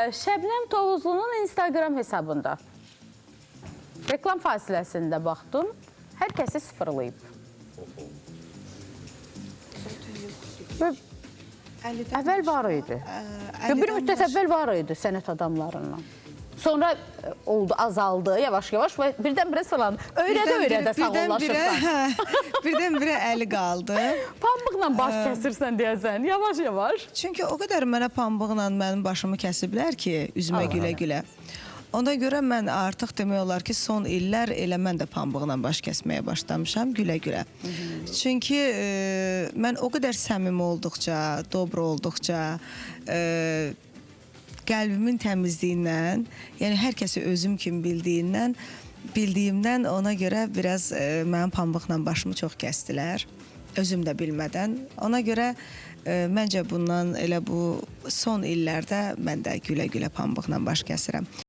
Şəbnəm Tovuzlunun Instagram hesabında reklam fasiləsində baxdım, hər kəsi sıfırlayıb. Əvvəl var idi. Bir müddət əvvəl var idi sənət adamlarından. Sonra oldu, azaldı, yavaş-yavaş və birdən-birə falan öyrədə-öyrədə sağollaşırsan. Birdən-birə əli qaldı. Pambıqla baş kəsirsən deyəsən, yavaş-yavaş. Çünki o qədər mənə pambıqla mənim başımı kəsiblər ki, üzümə gülə-gülə. Ona görə mən artıq demək olar ki, son illər elə mən də pambıqla baş kəsməyə başlamışam, gülə-gülə. Çünki mən o qədər səmimi olduqca, dobro olduqca, qəlbimin təmizliyindən, yəni hər kəsi özüm kimi bildiyimdən ona görə biraz mənim pambıqla başımı çox kəsdilər, özüm də bilmədən. Ona görə məncə bundan elə bu son illərdə mən də gülə-gülə pambıqla baş kəsirəm.